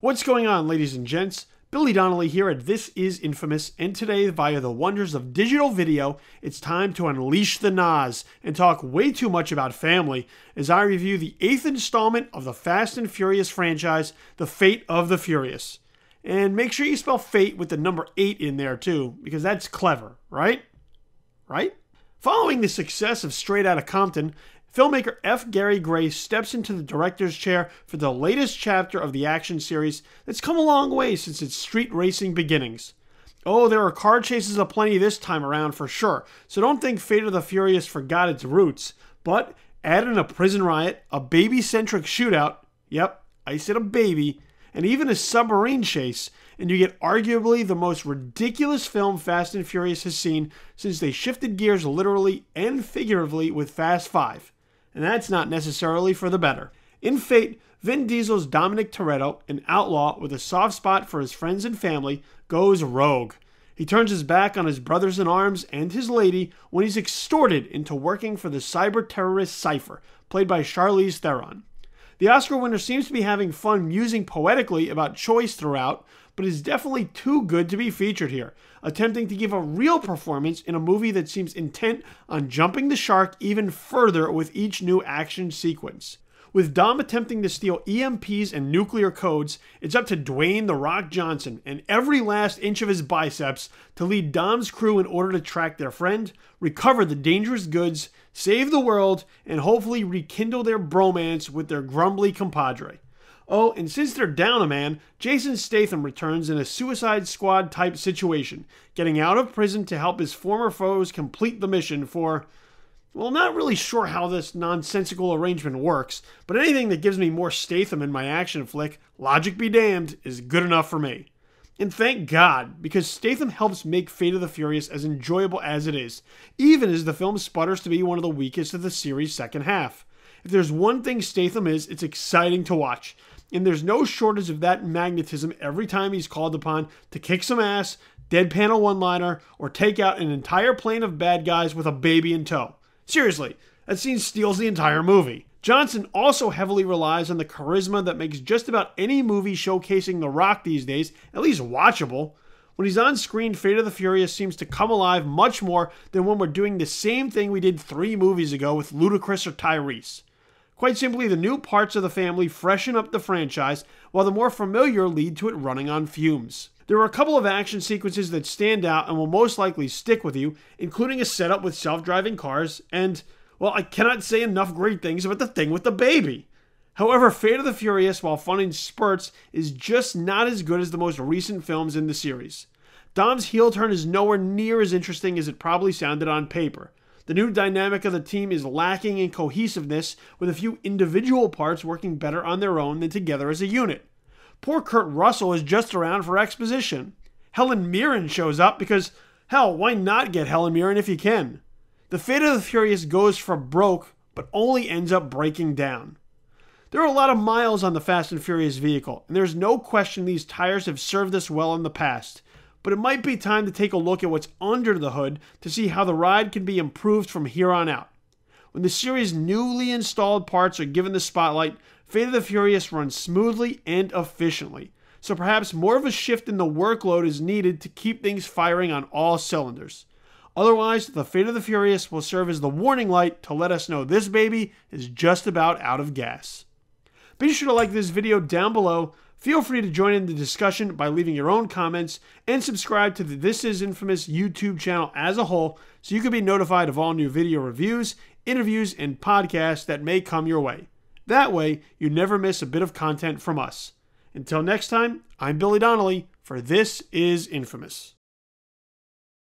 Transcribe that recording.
What's going on, ladies and gents? Billy Donnelly here at This Is Infamous, and today, via the wonders of digital video, it's time to unleash the Nas and talk way too much about family as I review the 8th installment of the Fast and Furious franchise, The Fate of the Furious. And make sure you spell fate with the number 8 in there too, because that's clever, right? Right? Following the success of Straight Outta Compton, filmmaker F. Gary Gray steps into the director's chair for the latest chapter of the action series that's come a long way since its street racing beginnings. Oh, there are car chases aplenty this time around for sure, so don't think Fate of the Furious forgot its roots. But add in a prison riot, a baby-centric shootout, yep, I said a baby, and even a submarine chase, and you get arguably the most ridiculous film Fast and Furious has seen since they shifted gears literally and figuratively with Fast 5. And that's not necessarily for the better. In Fate, Vin Diesel's Dominic Toretto, an outlaw with a soft spot for his friends and family, goes rogue. He turns his back on his brothers in arms and his lady when he's extorted into working for the cyber-terrorist Cypher, played by Charlize Theron. The Oscar winner seems to be having fun musing poetically about choice throughout, but is definitely too good to be featured here, attempting to give a real performance in a movie that seems intent on jumping the shark even further with each new action sequence. With Dom attempting to steal EMPs and nuclear codes, it's up to Dwayne "The Rock" Johnson and every last inch of his biceps to lead Dom's crew in order to track their friend, recover the dangerous goods, save the world, and hopefully rekindle their bromance with their grumbly compadre. Oh, and since they're down a man, Jason Statham returns in a Suicide Squad type situation, getting out of prison to help his former foes complete the mission for, well, not really sure how this nonsensical arrangement works, but anything that gives me more Statham in my action flick, logic be damned, is good enough for me. And thank God, because Statham helps make Fate of the Furious as enjoyable as it is, even as the film sputters to be one of the weakest of the series' second half. If there's one thing Statham is, it's exciting to watch. And there's no shortage of that magnetism every time he's called upon to kick some ass, deadpan a one-liner, or take out an entire plane of bad guys with a baby in tow. Seriously, that scene steals the entire movie. Johnson also heavily relies on the charisma that makes just about any movie showcasing The Rock these days at least watchable. When he's on screen, Fate of the Furious seems to come alive much more than when we're doing the same thing we did 3 movies ago with Ludacris or Tyrese. Quite simply, the new parts of the family freshen up the franchise, while the more familiar lead to it running on fumes. There are a couple of action sequences that stand out and will most likely stick with you, including a setup with self-driving cars, and, well, I cannot say enough great things about the thing with the baby. However, Fate of the Furious, while fun in spurts, is just not as good as the most recent films in the series. Dom's heel turn is nowhere near as interesting as it probably sounded on paper. The new dynamic of the team is lacking in cohesiveness, with a few individual parts working better on their own than together as a unit. Poor Kurt Russell is just around for exposition. Helen Mirren shows up because, hell, why not get Helen Mirren if you can? The Fate of the Furious goes for broke, but only ends up breaking down. There are a lot of miles on the Fast and Furious vehicle, and there's no question these tires have served us well in the past. But it might be time to take a look at what's under the hood to see how the ride can be improved from here on out. When the series' newly installed parts are given the spotlight, Fate of the Furious runs smoothly and efficiently. So perhaps more of a shift in the workload is needed to keep things firing on all cylinders. Otherwise, the Fate of the Furious will serve as the warning light to let us know this baby is just about out of gas. Be sure to like this video down below. Feel free to join in the discussion by leaving your own comments and subscribe to the This Is Infamous YouTube channel as a whole so you can be notified of all new video reviews, interviews, and podcasts that may come your way. That way, you never miss a bit of content from us. Until next time, I'm Billy Donnelly for This Is Infamous.